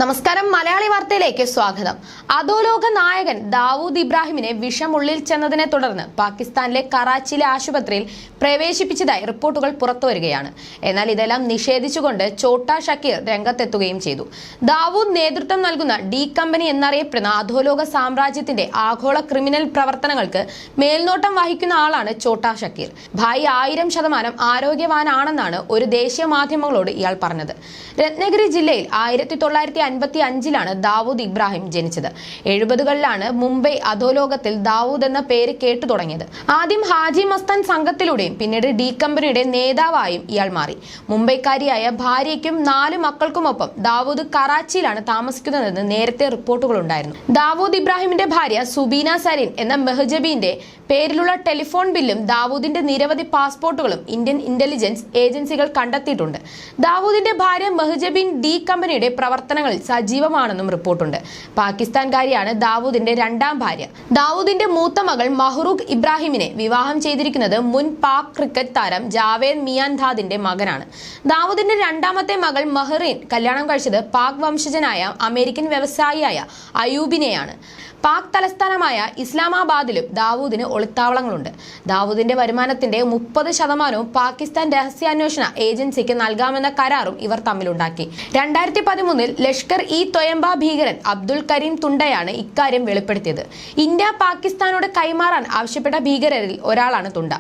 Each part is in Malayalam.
നമസ്കാരം മലയാളി വാർത്തയിലേക്ക് സ്വാഗതം. അധോലോക നായകൻ ദാവൂദ് ഇബ്രാഹിമിനെ വിഷമുള്ളിൽ ചെന്നതിനെ തുടർന്ന് പാകിസ്ഥാനിലെ കറാച്ചിയിലെ ആശുപത്രിയിൽ പ്രവേശിപ്പിച്ചതായി റിപ്പോർട്ടുകൾ പുറത്തുവരികയാണ്. എന്നാൽ ഇതെല്ലാം നിഷേധിച്ചുകൊണ്ട് ഛോട്ടാ ഷക്കീർ രംഗത്തെത്തുകയും ചെയ്തു. ദാവൂദ് നേതൃത്വം നൽകുന്ന ഡി കമ്പനി എന്നറിയപ്പെടുന്ന അധോലോക സാമ്രാജ്യത്തിന്റെ ആഗോള ക്രിമിനൽ പ്രവർത്തനങ്ങൾക്ക് മേൽനോട്ടം വഹിക്കുന്ന ആളാണ് ഛോട്ടാ ഷക്കീർ. ഭായി 1000% ആരോഗ്യവാനാണെന്നാണ് ഒരു ദേശീയ മാധ്യമങ്ങളോട് ഇയാൾ പറഞ്ഞത്. രത്നഗിരി ജില്ലയിൽ 1955 ദാവൂദ് ഇബ്രാഹിം ജനിച്ചത്. 70കളിലാണ് മുംബൈ അധോലോകത്തിൽ ദാവൂദ് എന്ന പേര് കേട്ടു തുടങ്ങിയത്. ആദ്യം ഹാജി മസ്താൻ സംഘത്തിലൂടെയും പിന്നീട് ഡി കമ്പനിയുടെ നേതാവായും ഇയാൾ മാറി. മുംബൈക്കാരിയായ ഭാര്യയ്ക്കും 4 മക്കൾക്കുമൊപ്പം ദാവൂദ് കറാച്ചിയിലാണ് താമസിക്കുന്നതെന്ന് നേരത്തെ റിപ്പോർട്ടുകളുണ്ടായിരുന്നു. ദാവൂദ് ഇബ്രാഹിമിന്റെ ഭാര്യ സുബീന സരീൻ എന്ന മെഹ്ജബീന്റെ പേരിലുള്ള ടെലിഫോൺ ബില്ലും ദാവൂദിന്റെ നിരവധി പാസ്പോർട്ടുകളും ഇന്ത്യൻ ഇന്റലിജൻസ് ഏജൻസികൾ കണ്ടെത്തിയിട്ടുണ്ട്. ദാവൂദിന്റെ ഭാര്യ മെഹ്ജബീൻ ഡി കമ്പനിയുടെ പ്രവർത്തനങ്ങളിൽ സജീവമാണെന്നും റിപ്പോർട്ടുണ്ട്. പാകിസ്ഥാൻകാരിയാണ് ദാവൂദിന്റെ 2ാം ഭാര്യ. ദാവൂദിന്റെ മൂത്ത മകൾ മഹ്റൂഖ് ഇബ്രാഹിമിനെ വിവാഹം ചെയ്തിരിക്കുന്നത് മുൻ പാക് ക്രിക്കറ്റ് താരം ജാവേദ് മിയാൻദാദിന്റെ മകനാണ്. ദാവൂദിന്റെ 2ാമത്തെ മകൾ മഹ്റീൻ കല്യാണം കഴിച്ചത് പാക് വംശജനായ അമേരിക്കൻ വ്യവസായിയായ അയൂബിനെയാണ്. പാക് തലസ്ഥാനമായ ഇസ്ലാമാബാദിലും ദാവൂദിന് ഒളിത്താവളങ്ങളുണ്ട്. ദാവൂദിന്റെ വരുമാനത്തിന്റെ 30% പാകിസ്ഥാൻ രഹസ്യാന്വേഷണ ഏജൻസിക്ക് നൽകാമെന്ന കരാറും ഇവർ തമ്മിലുണ്ടാക്കി. 2013 ലഷ്കർ ഇ തൊയമ്പ ഭീകരൻ അബ്ദുൽ കരീം തുണ്ടയാണ് ഇക്കാര്യം വെളിപ്പെടുത്തിയത്. ഇന്ത്യ പാകിസ്ഥാനോട് കൈമാറാൻ ആവശ്യപ്പെട്ട ഭീകരരിൽ ഒരാളാണ് തുണ്ട.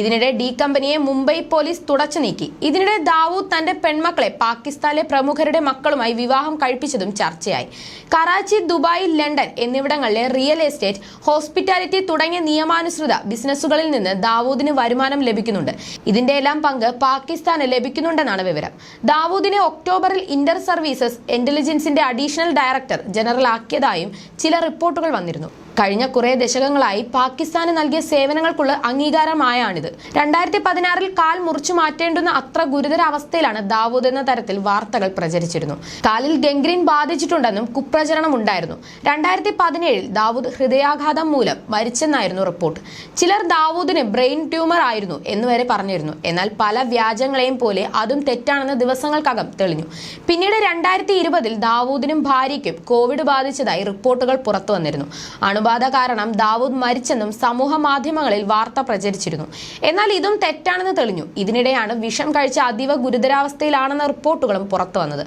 ഇതിനിടെ ഡി കമ്പനിയെ മുംബൈ പോലീസ് തുടച്ചു നീക്കി. ഇതിനിടെ ദാവൂദ് തന്റെ പെൺമക്കളെ പാകിസ്ഥാനിലെ പ്രമുഖരുടെ മക്കളുമായി വിവാഹം കഴിപ്പിച്ചതും ചർച്ചയായി. കറാച്ചി, ദുബായ്, ലണ്ടൻ എന്നിവിടങ്ങളിൽ റിയൽ എസ്റ്റേറ്റ്, ഹോസ്പിറ്റാലിറ്റി തുടങ്ങിയ നിയമാനുസൃത ബിസിനസ്സുകളിൽ നിന്ന് ദാവൂദിന് വരുമാനം ലഭിക്കുന്നുണ്ട്. ഇതിന്റെ എല്ലാം പങ്ക് പാകിസ്ഥാന് ലഭിക്കുന്നുണ്ടെന്നാണ് വിവരം. ദാവൂദിനെ ഒക്ടോബറിൽ ഇന്റർ സർവീസസ് ഇന്റലിജൻസിന്റെ അഡീഷണൽ ഡയറക്ടർ ജനറൽ ആക്കിയതായും ചില റിപ്പോർട്ടുകൾ വന്നിരുന്നു. കഴിഞ്ഞ കുറെ ദശകങ്ങളായി പാകിസ്ഥാന് നൽകിയ സേവനങ്ങൾക്കുള്ള അംഗീകാരമായാണിത്. 2016 കാൽ മുറിച്ചു മാറ്റേണ്ടുന്ന അത്ര ഗുരുതര അവസ്ഥയിലാണ് ദാവൂദ് എന്ന തരത്തിൽ വാർത്തകൾ പ്രചരിച്ചിരുന്നു. കാലിൽ ഗംഗ്രീൻ ബാധിച്ചിട്ടുണ്ടെന്നും കുപ്രചരണം ഉണ്ടായിരുന്നു. 2017 ദാവൂദ് ഹൃദയാഘാതം മൂലം മരിച്ചെന്നായിരുന്നു റിപ്പോർട്ട്. ചിലർ ദാവൂദിന് ബ്രെയിൻ ട്യൂമർ ആയിരുന്നു എന്നുവരെ പറഞ്ഞിരുന്നു. എന്നാൽ പല വ്യാജങ്ങളെയും പോലെ അതും തെറ്റാണെന്ന് ദിവസങ്ങൾക്കകം തെളിഞ്ഞു. പിന്നീട് 2020 ദാവൂദിനും ഭാര്യയ്ക്കും കോവിഡ് ബാധിച്ചതായി റിപ്പോർട്ടുകൾ പുറത്തു വന്നിരുന്നു. അണുബാധ കാരണം ദാവൂദ് മരിച്ചെന്നും സമൂഹ മാധ്യമങ്ങളിൽ വാർത്ത പ്രചരിച്ചിരുന്നു. എന്നാൽ ഇതും തെറ്റാണെന്ന് തെളിഞ്ഞു. ഇതിനിടെയാണ് വിഷം കഴിച്ച അതീവ ഗുരുതരാവസ്ഥയിലാണെന്ന റിപ്പോർട്ടുകളും പുറത്തു വന്നത്.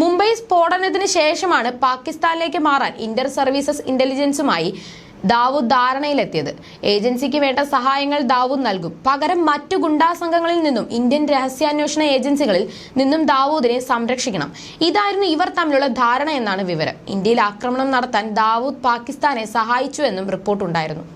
മുംബൈ സ്ഫോടനത്തിന് ശേഷമാണ് പാകിസ്ഥാനിലേക്ക് മാറാൻ ഇന്റർ സർവീസസ് ഇന്റലിജൻസുമായി ദാവൂദ് ധാരണയിലെത്തിയത്. ഏജൻസിക്ക് വേണ്ട സഹായങ്ങൾ ദാവൂദ് നൽകും. പകരം മറ്റു ഗുണ്ടാ സംഘങ്ങളിൽ നിന്നും ഇന്ത്യൻ രഹസ്യാന്വേഷണ ഏജൻസികളിൽ നിന്നും ദാവൂദിനെ സംരക്ഷിക്കണം. ഇതായിരുന്നു ഇവർ തമ്മിലുള്ള ധാരണ എന്നാണ് വിവരം. ഇന്ത്യയിൽ ആക്രമണം നടത്താൻ ദാവൂദ് പാകിസ്ഥാനെ സഹായിച്ചു എന്നും റിപ്പോർട്ടുണ്ടായിരുന്നു.